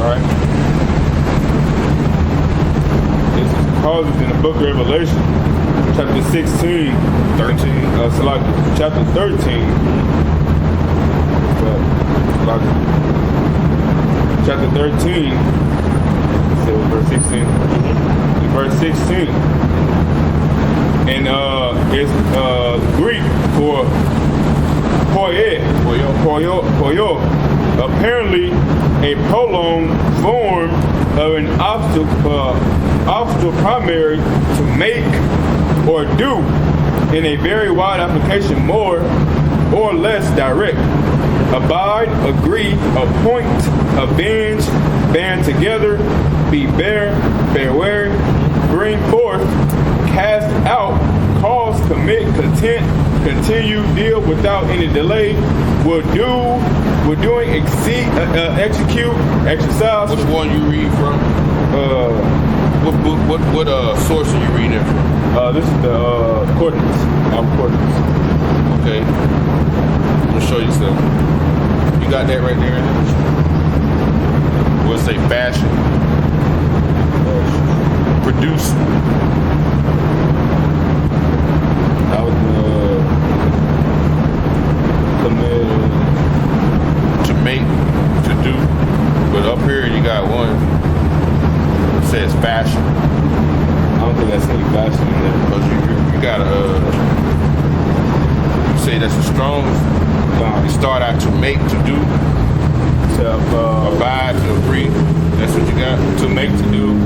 right? This causes in the book of Revelation, chapter 16, 13, chapter 13, chapter 13, so verse 16, verse 16, and it's Greek for poio, apparently a prolonged form of an obstacle primary to make or do, in a very wide application, more or less direct. Abide, agree, appoint, avenge, band together, be beware, bring forth, cast out, cause, commit, content, continue, deal without any delay, will doing, execute, exercise. Which one you read from? What book? What source are you reading it from? This is the Coordinates. Coordinates. Okay. I'm gonna show you something. You got that right there. We'll say fashion. Produce. That was to make, to do. But up here you got one. It says fashion. I don't think that's any fashion in there. Because you got you say that's the strongest. You start out to make, to do. Abide, to agree. That's what you got. To make, to do.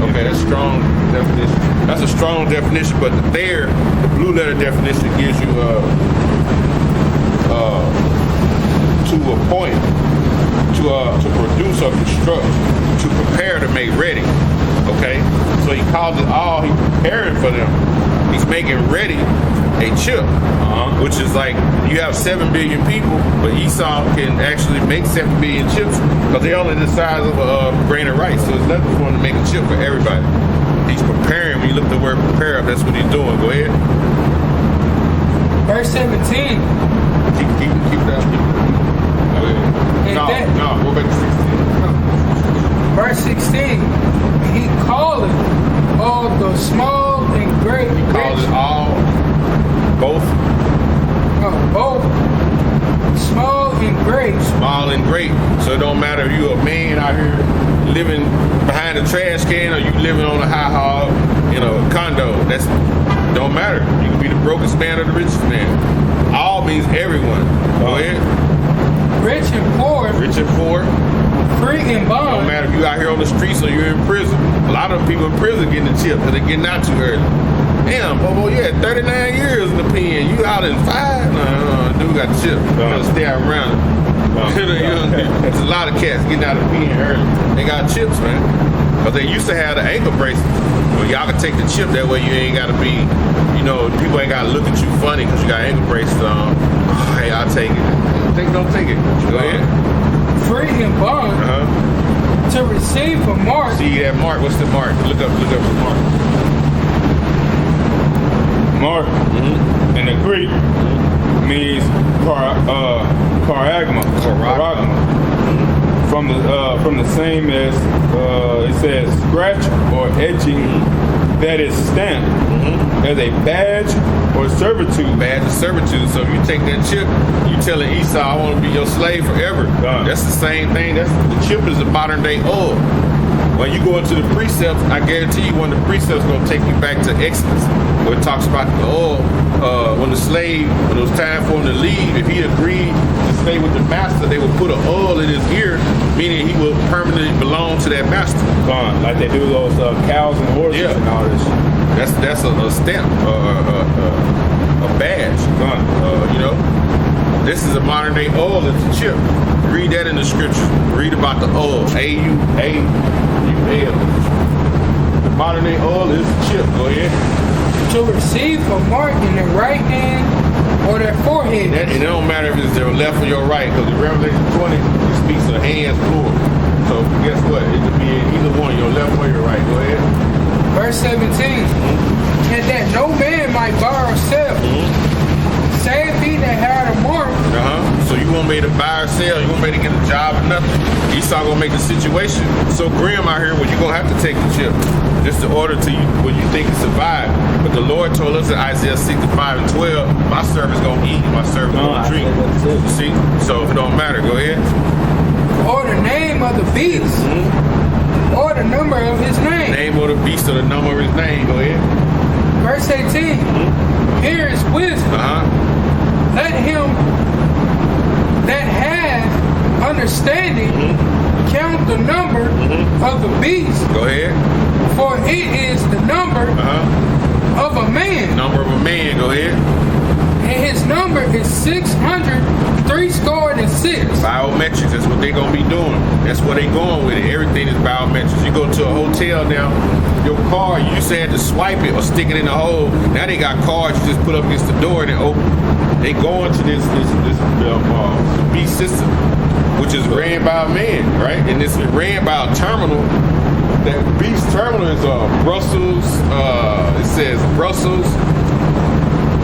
Okay, that's strong definition. That's a strong definition, but the blue letter definition gives you to appoint, to produce or construct, to prepare, to make ready. Okay, so he calls it all. He's preparing for them. He's making ready a chip, which is like you have 7 billion people, but Esau can actually make 7 billion chips because they're only the size of a grain of rice. So it's nothing for him to make a chip for everybody. He's preparing. When you look at the word prepare, that's what he's doing. Go ahead. Verse 17. Keep that. Go ahead. No, go back to 16. Verse 16. He calleth all the small and great. He calls it all, both. Both. Small and great. Small and great. So it don't matter if you're a man out here living behind a trash can or you living on a high hog in a condo. That's don't matter. You can be the brokest man or the richest man. All means everyone. Go ahead. Rich and poor. Rich and poor. Free and bond. Don't matter if you out here on the streets or you're in prison. A lot of people in prison getting the chip because they're getting out too early. Damn, Bobo, you had 39 years in the pen. You out in 5? No, dude got the chip. Gotta stay around. There's a lot of cats getting out of the pen early. They got chips, man. Because they used to have the ankle bracelets. Well, y'all can take the chip. That way you ain't got to be, people ain't got to look at you funny because you got ankle bracelets on. Oh, hey, I'll take it. Don't take it. Go ahead. Free and bond. To receive a mark. See that mark? What's the mark? Look up the mark. Mark in the Greek means charagma. From the same as it says scratch or etching, that is stamped as a badge or servitude. Badge of servitude. So if you take that chip, you telling Esau, I want to be your slave forever. That's the same thing. The chip is a modern day oil. When you go into the precepts, I guarantee you one of the precepts is going to take you back to Exodus, where it talks about the oil. When it was time for him to leave, if he agreed to stay with the master, they would put an oil in his ear, meaning he will permanently belong to that master. Like they do those cows and horses and all this. That's a stamp, a badge. This is a modern day oil. It's a chip. Read that in the scriptures. Read about the oil. A-U-A-U-L. The modern day oil is a chip. Go ahead. To receive a mark in their right hand or their forehead. And it don't matter if it's their left or your right, because in Revelation 20, it speaks of hands plural. So guess what? It could be either one, your left or your right. Go ahead. Verse 17. And that no man might borrow or sell, save he that had a mark, So you won't be able to buy or sell. You won't be able to get a job or nothing. Esau gonna make the situation so grim out here where you're gonna have to take the chip just in order to when you think to survive. But the Lord told us in Isaiah 65 and 12, my servant's gonna eat, my servant's gonna drink. You see? So if it don't matter, go ahead. Or the name of the beast, or the number of his name. Name of the beast or the number of his name. Go ahead. Verse 18. Here is wisdom. Let him that has understanding count the number of the beast. Go ahead. For it is the number of a man. Number of a man. Go ahead. And his number is 666. Biometrics, that's what they're going to be doing. That's where they going with it. Everything is biometrics. You go to a hotel now, your car, you used to have to swipe it or stick it in the hole. Now they got cards you just put up against the door and it open. They go into this beast system, which is ran by a man, right? And it's ran by a terminal. That beast terminal is Brussels, it says Brussels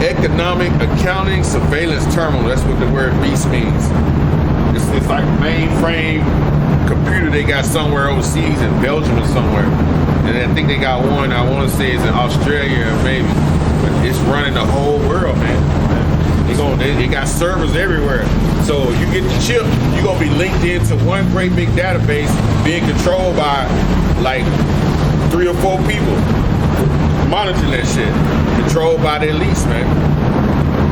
Economic Accounting Surveillance Terminal. That's what the word beast means. It's like a mainframe computer they got somewhere overseas in Belgium or somewhere. And I think they got one, I want to say it's in Australia maybe. But it's running the whole world, man. They got servers everywhere. So you get the chip, you're going to be linked into one great big database being controlled by like 3 or 4 people. Monitoring that shit, controlled by their lease, man.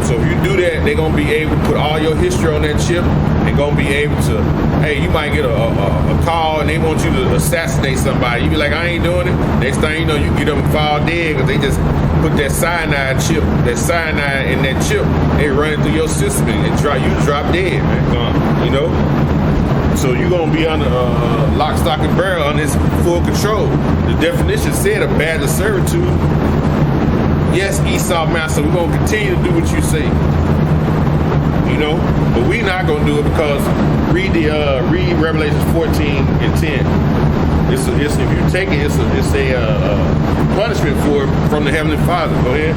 So if you do that, they're gonna be able to put all your history on that chip and gonna be able to, hey, you might get a call and they want you to assassinate somebody. You be like, I ain't doing it. Next thing you know, you get them and fall dead because they just put that cyanide in that chip, they run it through your system and drop dead, man. You know? So you're going to be under lock, stock, and barrel on this full control. The definition said a badge of servitude. Yes, Esau master, we're going to continue to do what you say. You know? But we're not going to do it because read Revelation 14 and 10. If you take it, it's a punishment for it from the Heavenly Father. Go ahead.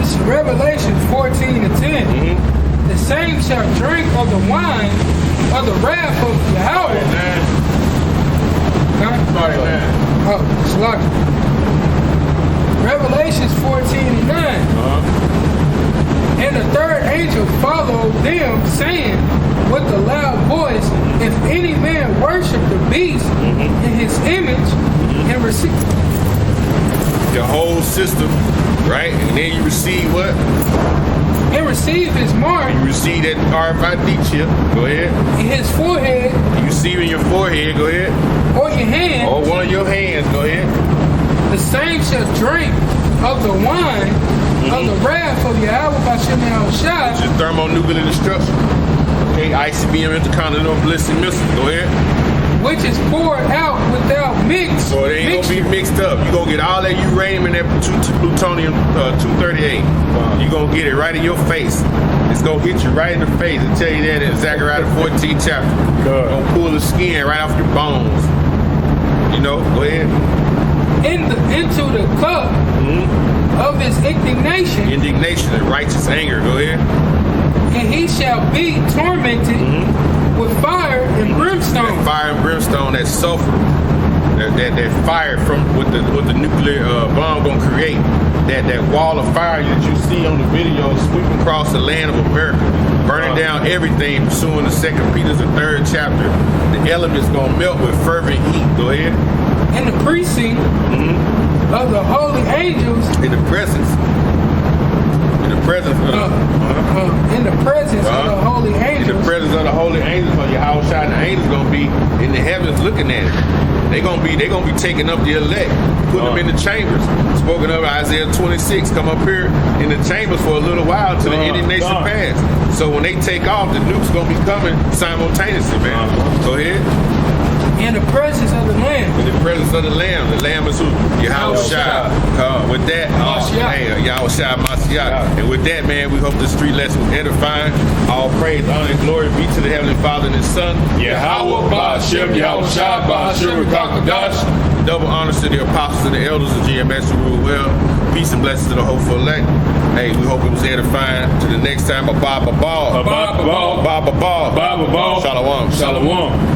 It's Revelation 14 and 10. The same shall drink of the wine of the wrath of Yahweh. It's lucky. Revelations 14 and 9. And the third angel followed them, saying with a loud voice, if any man worship the beast in his image and receive your whole system, right? And then you receive what? And receive his mark. You receive that RFID chip. Go ahead. In his forehead. You receive in your forehead. Go ahead. Or your hand. Or one of your hands. Go ahead. The same shall drink of the wine of the wrath of Yahweh Bashem Yahushua. Which is thermonuclear destruction. Okay, ICBM intercontinental ballistic missile. Go ahead. Which is poured out without mix. So it ain't gonna be mixed up. You gonna get all that uranium and that plutonium 238. You gonna get it right in your face. It's gonna hit you right in the face and tell you that in Zechariah 14 chapter. Gonna pull the skin right off your bones. You know, go ahead. Into the cup of his indignation. Indignation and righteous anger. Go ahead. And he shall be tormented with fire and brimstone. That fire and brimstone, that sulfur, that fire from what the nuclear bomb gonna create. That wall of fire that you see on the video sweeping across the land of America, burning down everything, pursuing the 2 Peter's the 3rd chapter. The elements gonna melt with fervent heat. Go ahead. In the precinct of the holy angels. In the presence of the holy angels. In the presence of the holy angels, or Yahweh Shai and the angels gonna be in the heavens looking at it. They gonna be taking up the elect, putting them in the chambers. Spoken of Isaiah 26, come up here in the chambers for a little while till the indignation pass. So when they take off, the nukes gonna be coming simultaneously, man. Go ahead. In the presence of the Lamb. In the presence of the Lamb. The Lamb is who? Yahweh Shai. With that, Yahweh Shai Mashiach. And with that, man, we hope the street lesson was edifying. All praise, honor, and glory be to the Heavenly Father and His Son. Yahweh Ba'Shem, Yahweh Shai Ba'Shem Rakakadash. Double honors to the apostles and the elders of GMS who rule well. Peace and blessings to the hopeful elect. Hey, we hope it was edifying. To the next time, a Bob a ball. Bob a ball. Bob a ball. Bob a ball. Shalom. Shalom.